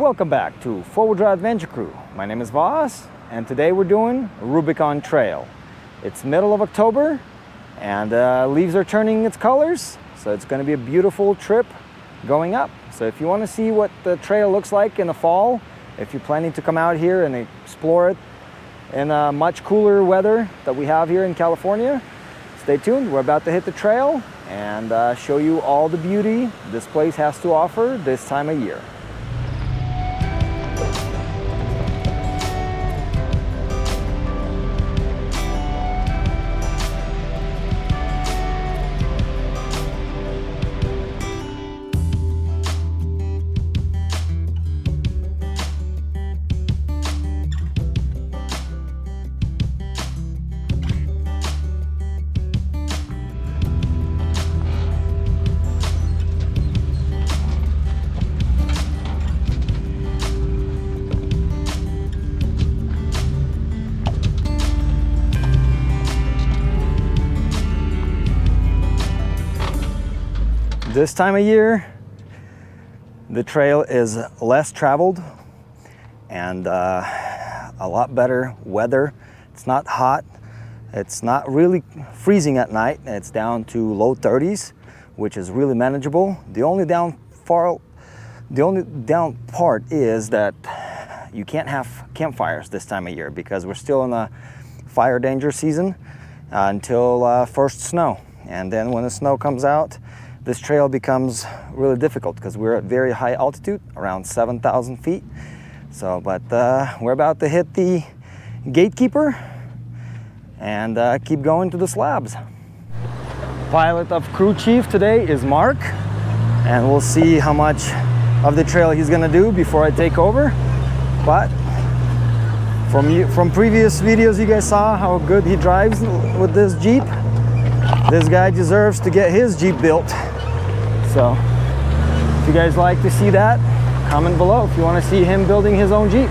Welcome back to 4-Wheel Drive Adventure Crew. My name is Voss, and today we're doing Rubicon Trail. It's middle of October, and leaves are turning its colors, so it's going to be a beautiful trip going up. So if you want to see what the trail looks like in the fall, if you're planning to come out here and explore it in much cooler weather that we have here in California, stay tuned. We're about to hit the trail and show you all the beauty this place has to offer this time of year. This time of year, the trail is less traveled and a lot better weather. It's not hot. It's not really freezing at night. It's down to low 30s, which is really manageable. The only down part is that you can't have campfires this time of year because we're still in the fire danger season until first snow. And then when the snow comes out, this trail becomes really difficult because we're at very high altitude, around 7,000 feet. So, but we're about to hit the gatekeeper and keep going to the slabs. Pilot of crew chief today is Mark, and we'll see how much of the trail he's gonna do before I take over. But from previous videos, you guys saw how good he drives with this Jeep. This guy deserves to get his Jeep built. So if you guys like to see that, comment below if you want to see him building his own Jeep.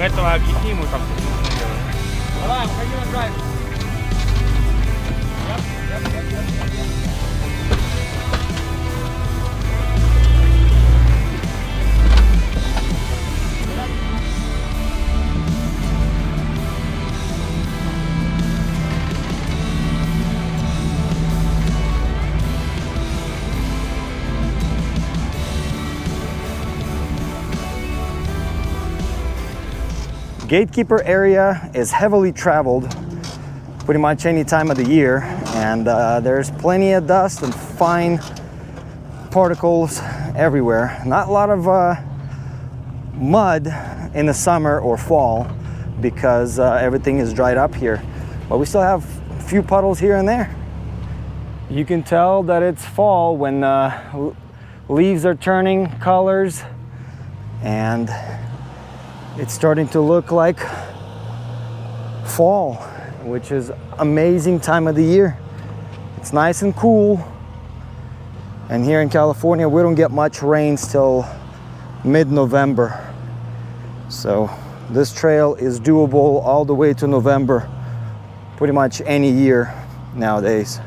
Ito lagi sih mau sampai sini. Hold on, how you gonna drive? Yep. Gatekeeper area is heavily traveled pretty much any time of the year, and there's plenty of dust and fine particles everywhere. Not a lot of mud in the summer or fall because everything is dried up here, but we still have a few puddles here and there. You can tell that it's fall when leaves are turning colors and it's starting to look like fall, which is amazing time of the year. It's nice and cool, and here in California we don't get much rain till mid-November. So this trail is doable all the way to November pretty much any year nowadays.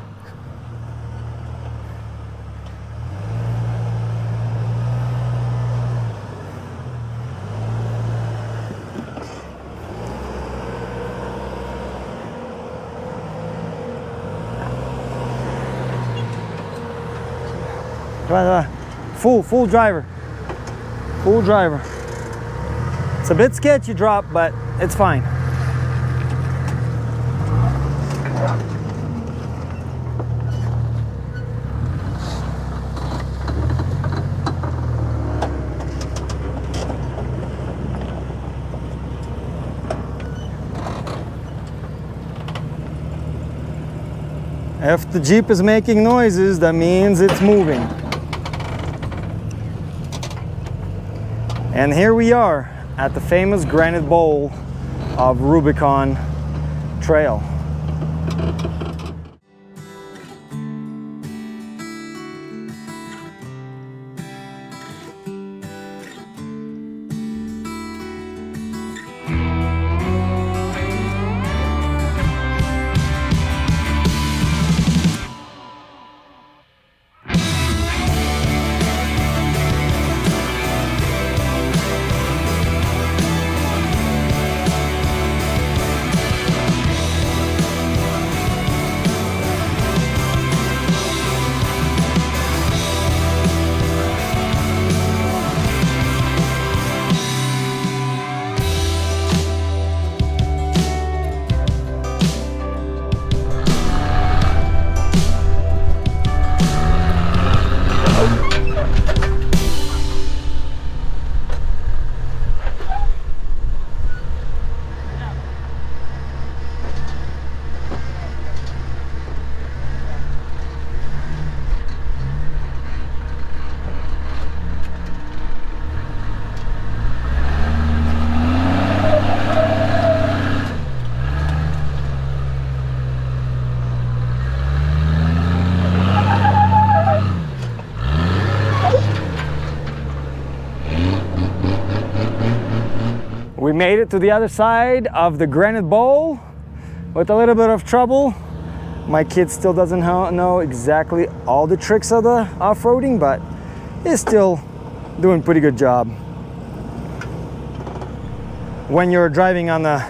Full driver. Full driver. It's a bit sketchy drop, but it's fine. If the Jeep is making noises, that means it's moving. And here we are at the famous granite bowl of Rubicon Trail. We made it to the other side of the granite bowl with a little bit of trouble. My kid still doesn't know exactly all the tricks of the off-roading, but he's still doing a pretty good job. When you're driving on the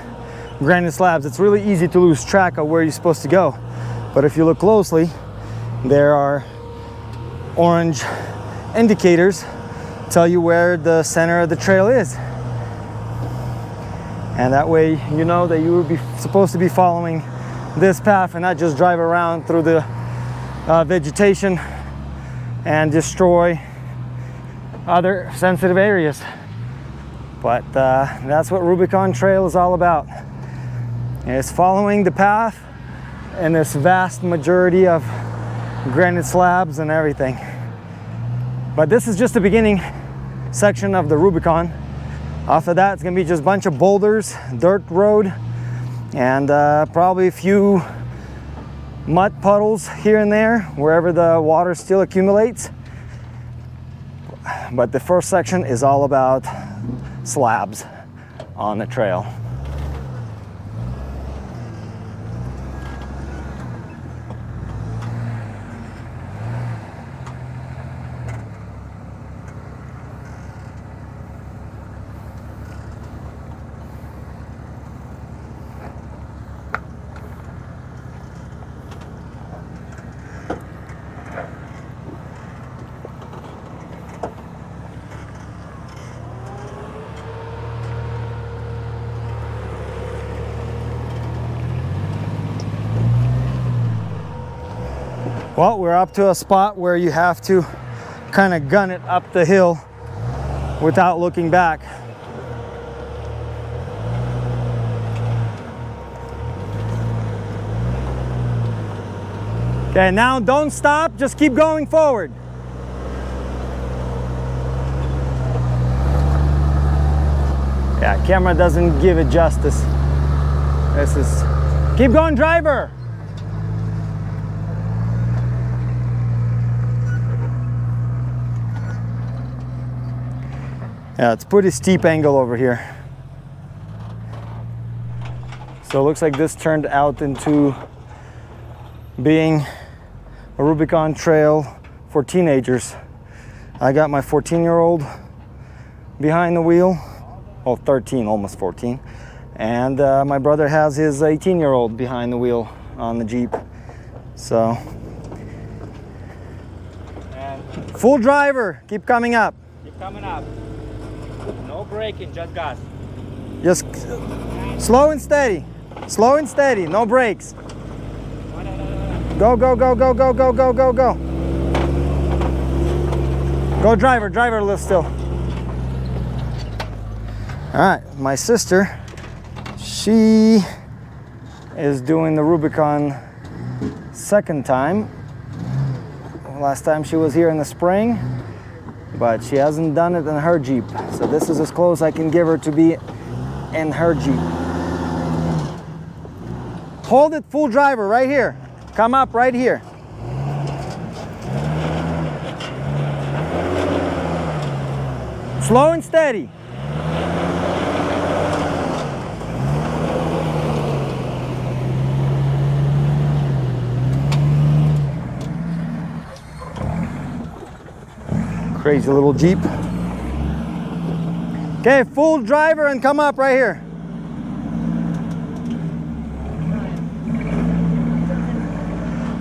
granite slabs, it's really easy to lose track of where you're supposed to go. But if you look closely, there are orange indicators tell you where the center of the trail is. And that way you know that you would be supposed to be following this path and not just drive around through the vegetation and destroy other sensitive areas. But that's what Rubicon Trail is all about. It's following the path in this vast majority of granite slabs and everything. But this is just the beginning section of the Rubicon. After that, it's gonna be just a bunch of boulders, dirt road, and probably a few mud puddles here and there, wherever the water still accumulates. But the first section is all about slabs on the trail. Well, we're up to a spot where you have to kind of gun it up the hill without looking back. Okay, now don't stop, just keep going forward. Yeah, camera doesn't give it justice. This is, keep going, driver. Yeah, it's pretty steep angle over here. So it looks like this turned out into being a Rubicon trail for teenagers. I got my 14-year-old behind the wheel, well, 13, almost 14, and my brother has his 18-year-old behind the wheel on the Jeep. So, And full driver, keep coming up. keep coming up. No braking, just gas. Just slow and steady, no brakes. Go, go, go, go, go, go, go, go, go. Go driver, driver a little still. All right, my sister, she is doing the Rubicon second time. Last time she was here in the spring, but she hasn't done it in her Jeep. So this is as close I can give her to be in her Jeep. Hold it full driver right here. Come up right here. Slow and steady. Crazy little Jeep. Okay, full driver and come up right here.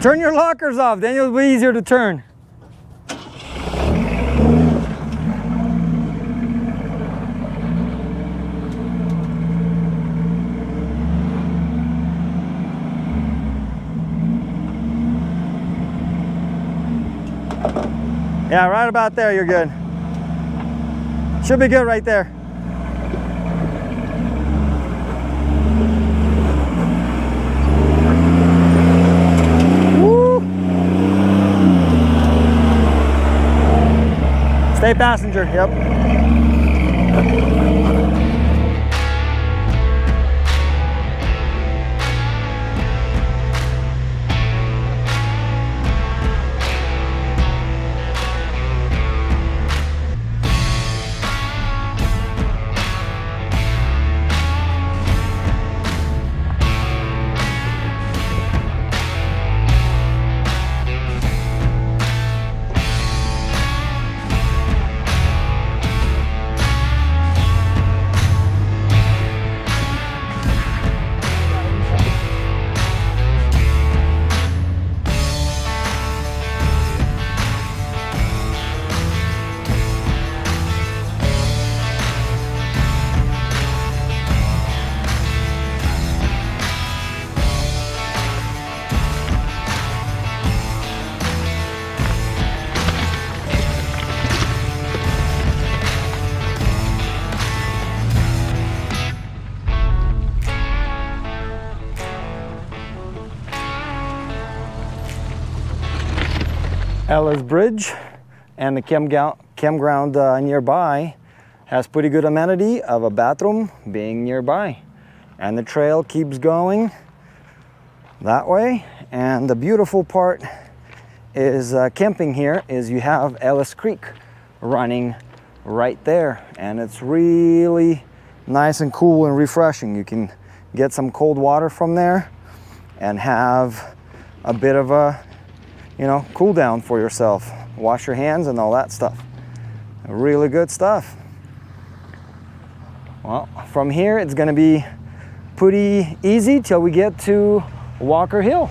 Turn your lockers off, then it'll be easier to turn. Yeah, right about there, you're good. Should be good right there. Woo! Stay passenger, yep. Ella's Bridge and the campground nearby has pretty good amenity of a bathroom being nearby. And the trail keeps going that way. And the beautiful part is camping here is you have Ellis Creek running right there. And it's really nice and cool and refreshing. You can get some cold water from there and have a bit of a cool down for yourself. Wash your hands and all that stuff. Really good stuff. Well, from here it's gonna be pretty easy till we get to Walker Hill.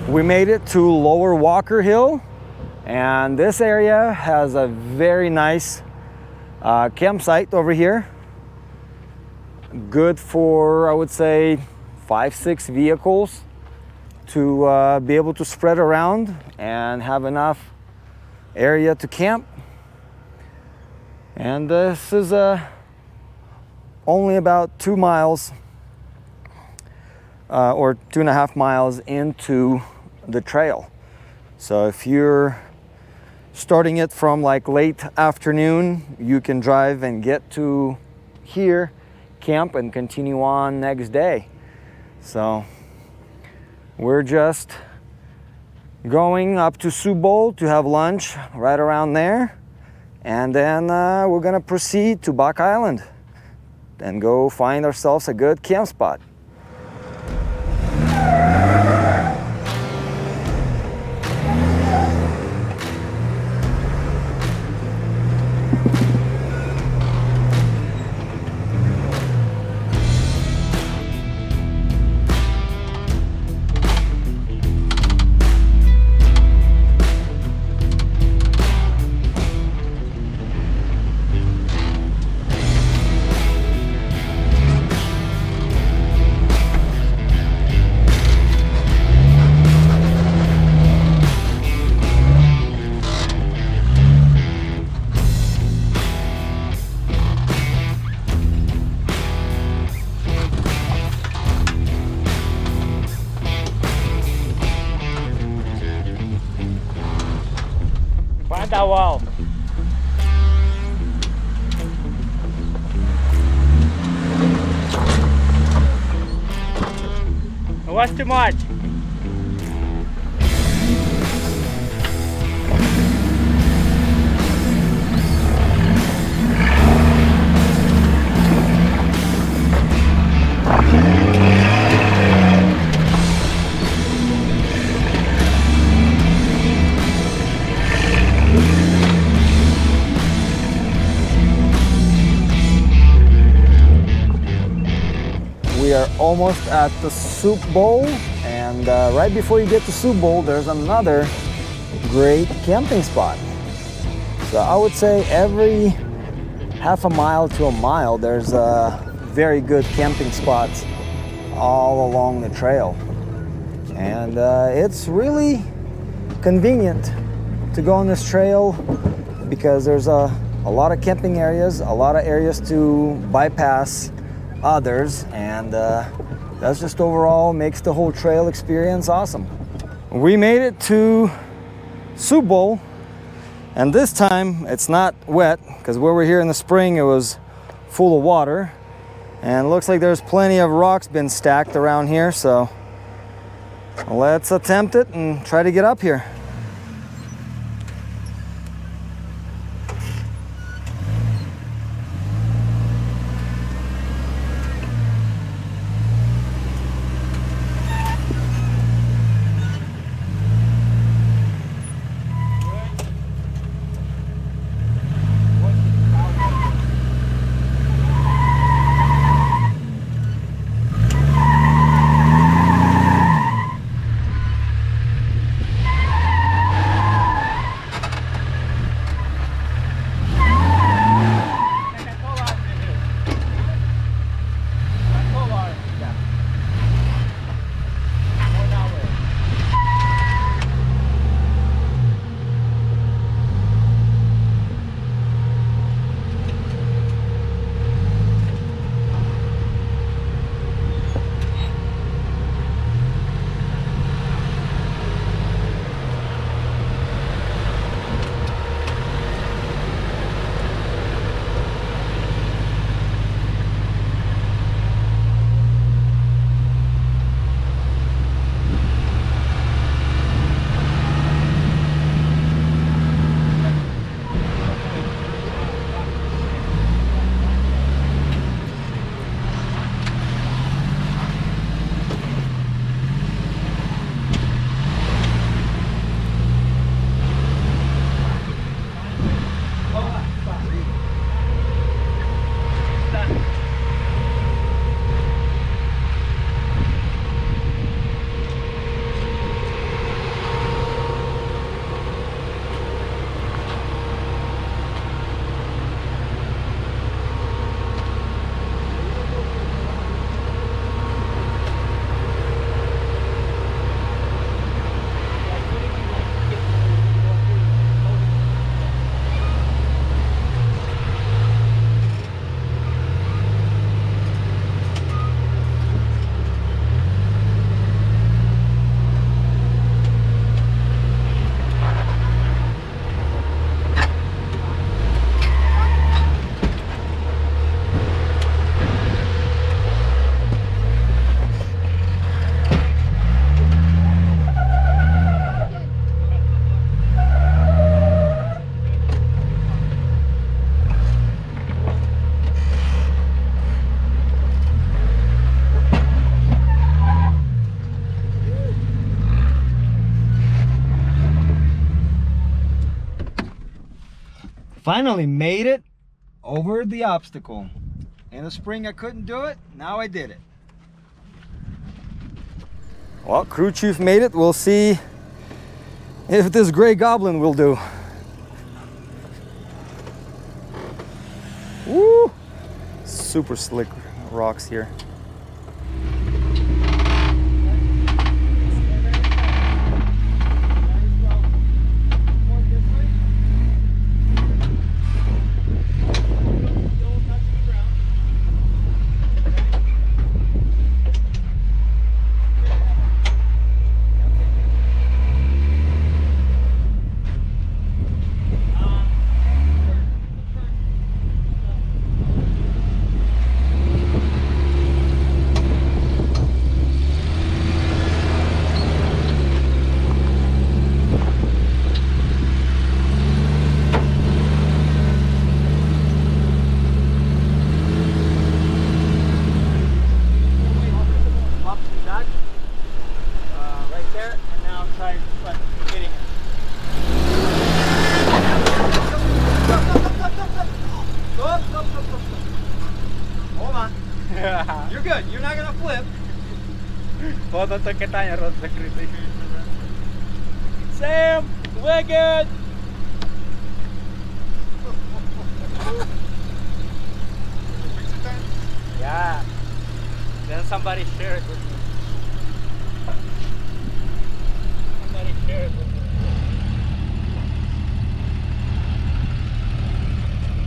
We made it to Lower Walker Hill, and this area has a very nice campsite over here. Good for, I would say, 5-6 vehicles to be able to spread around and have enough area to camp. And this is only about 2 miles or 2.5 miles into the trail. So if you're starting it from like late afternoon, you can drive and get to here, camp, and continue on next day. So we're just going up to Sioux Bowl to have lunch right around there, and then we're gonna proceed to Buck Island and go find ourselves a good camp spot. Find that wall. What's too much? We are almost at the Sioux Bowl, and right before you get to Sioux Bowl, there's another great camping spot. So I would say every half a mile to a mile, there's very good camping spots all along the trail. And it's really convenient to go on this trail because there's a lot of camping areas, a lot of areas to bypass others, and that's just overall makes the whole trail experience awesome. We made it to Sioux Bowl, and this time it's not wet, because where we're here in the spring it was full of water, and it looks like there's plenty of rocks been stacked around here, so let's attempt it and try to get up here. Finally made it over the obstacle. In the spring I couldn't do it, now I did it. Well, crew chief made it. We'll see if this gray goblin will do. Woo! Super slick rocks here. You're good. You're not gonna flip. Sam, we're good. Yeah. Then somebody share it with me. Somebody share it with me.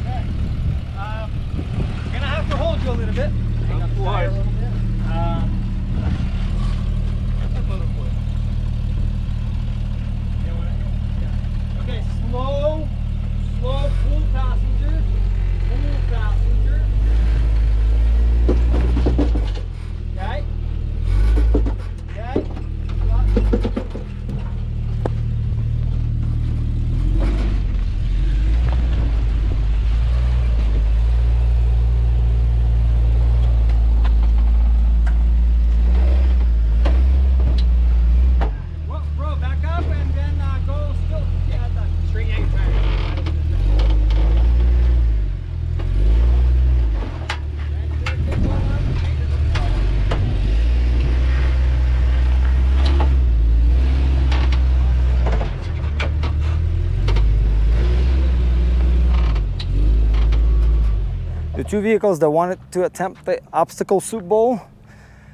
Okay. I'm gonna have to hold you a little bit. Of course. Okay, slow, full passenger, Okay. Okay. Well, bro, back up and then go still. Yeah, the string ain't tight. The two vehicles that wanted to attempt the obstacle soup bowl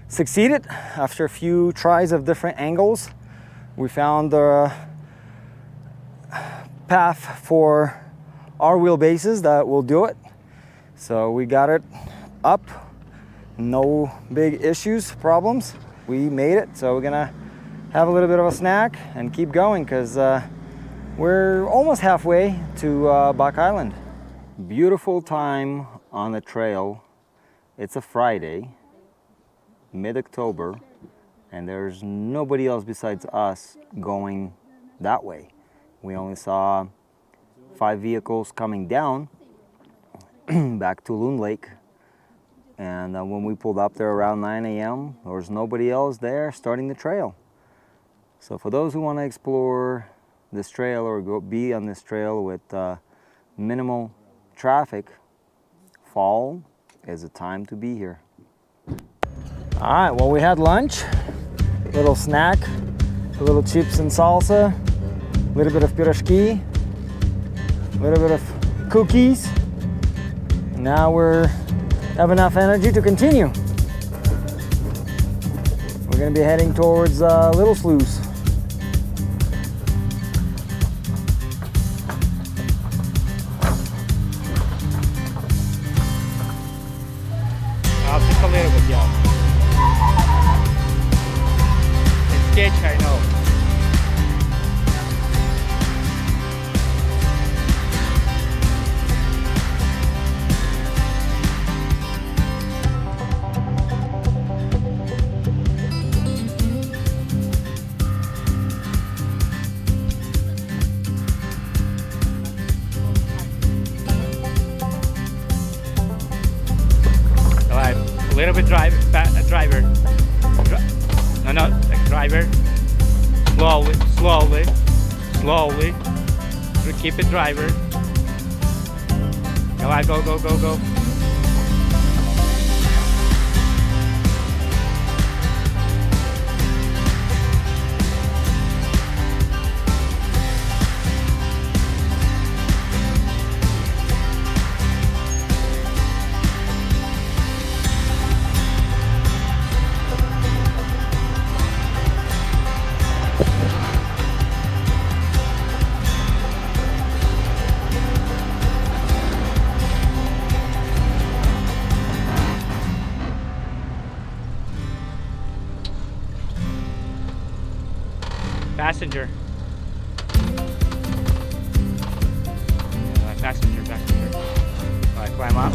succeeded. After a few tries of different angles, we found the path for our wheelbases that will do it. So we got it up, no big issues, problems. We made it, so we're gonna have a little bit of a snack and keep going because we're almost halfway to Buck Island. Beautiful time on the trail. It's a Friday, mid-October, and there's nobody else besides us going that way. We only saw 5 vehicles coming down back to Loon Lake, and when we pulled up there around 9 a.m. there was nobody else there starting the trail. So for those who want to explore this trail or be on this trail with minimal traffic, fall is the time to be here. All right, well, we had lunch, a little snack, a little chips and salsa, a little bit of pirashki, a little bit of cookies. Now we have enough energy to continue. We're gonna be heading towards Little Sluice. Just a little bit, yeah. It's sketchy, I know. A little bit driver. No, like driver. Slowly. Keep it driver. Go on, go, go, go, go. Passenger. Passenger, passenger. Alright, climb up.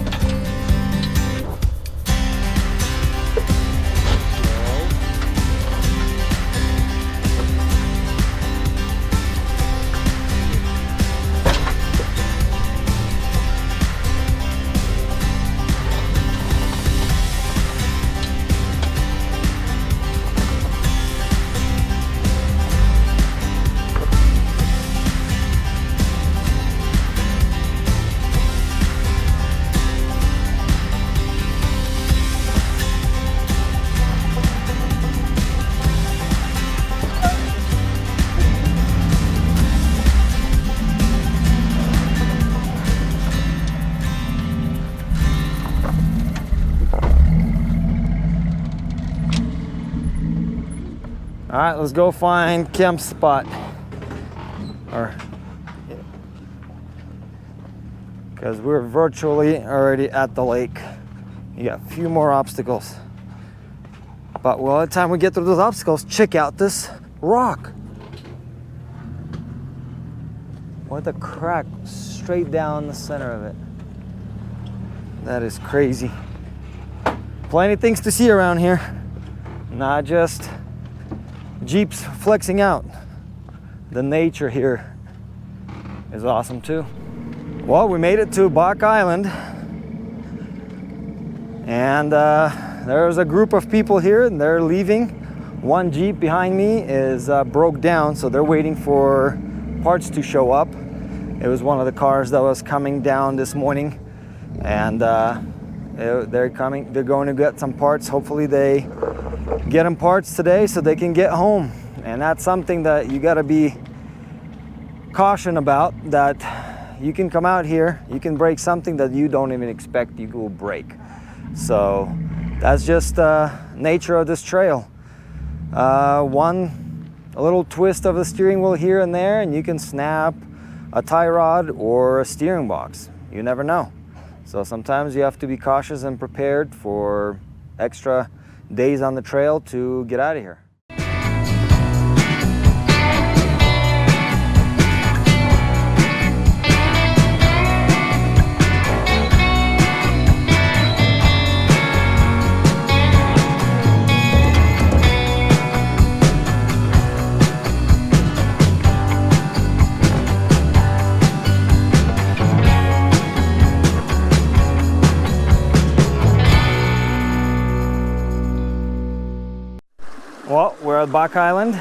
All right, let's go find camp spot. Because we're virtually already at the lake. You got a few more obstacles. But well, by the time we get through those obstacles, check out this rock. What a crack straight down the center of it. That is crazy. Plenty of things to see around here. Not just Jeeps flexing out. The nature here is awesome too. Well, we made it to Bach Island. And there's a group of people here and they're leaving. One Jeep behind me is broke down, so they're waiting for parts to show up. It was one of the cars that was coming down this morning, and they're going to get some parts. Hopefully they get them parts today so they can get home. And that's something that you got to be caution about, that you can come out here, you can break something that you don't even expect you will break. So that's just nature of this trail. A little twist of the steering wheel here and there, and you can snap a tie rod or a steering box. You never know. So sometimes you have to be cautious and prepared for extra days on the trail to get out of here. Well, we're at Bach Island,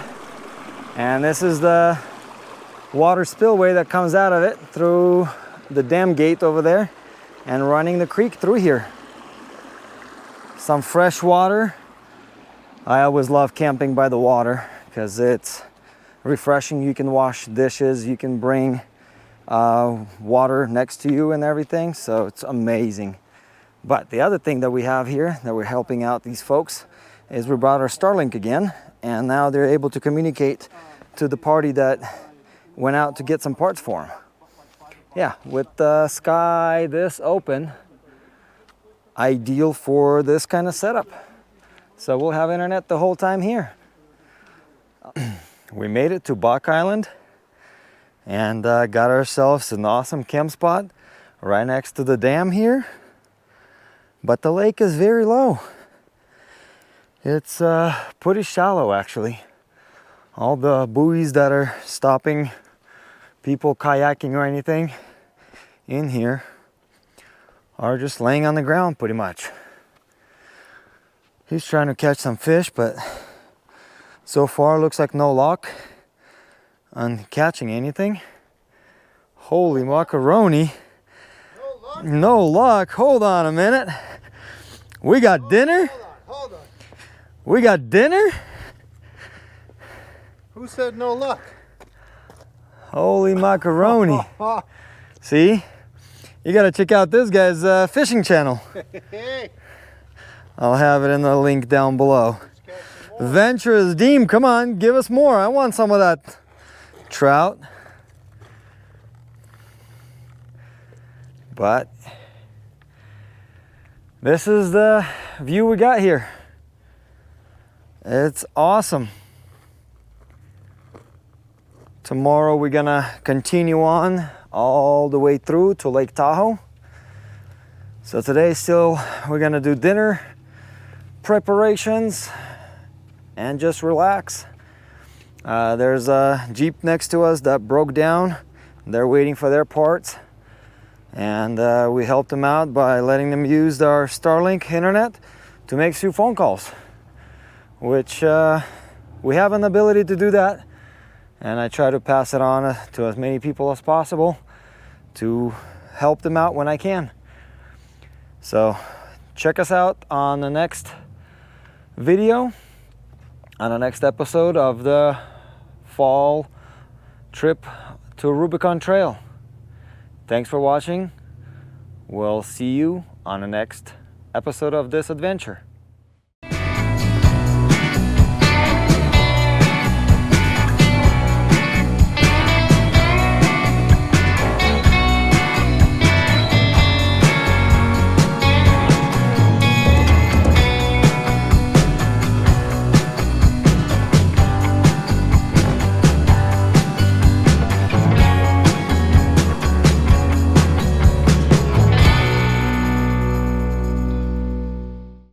and this is the water spillway that comes out of it through the dam gate over there and running the creek through here. Some fresh water. I always love camping by the water because it's refreshing. You can wash dishes, you can bring water next to you and everything, so it's amazing. But the other thing that we have here that we're helping out these folks is we brought our Starlink again, and now they're able to communicate to the party that went out to get some parts for them. Yeah, with the sky this open, ideal for this kind of setup. So we'll have internet the whole time here. We made it to Bach Island and got ourselves an awesome camp spot right next to the dam here. But the lake is very low. It's pretty shallow actually. All the buoys that are stopping people kayaking or anything in here are just laying on the ground pretty much. He's trying to catch some fish, but so far looks like no luck on catching anything. Holy macaroni. No luck. Hold on a minute. We got dinner? Hold on. We got dinner? Who said no luck? Holy macaroni. See? You gotta check out this guy's fishing channel. Hey. I'll have it in the link down below. Venturous Deem, come on, give us more. I want some of that trout. But this is the view we got here. It's awesome. Tomorrow we're gonna continue on all the way through to Lake Tahoe. So today still we're gonna do dinner preparations and just relax. There's a Jeep next to us that broke down. They're waiting for their parts. And we helped them out by letting them use our Starlink internet to make 2 phone calls, which we have an ability to do that. And I try to pass it on to as many people as possible to help them out when I can. So check us out on the next video, on the next episode of the fall trip to Rubicon Trail. Thanks for watching. We'll see you on the next episode of this adventure.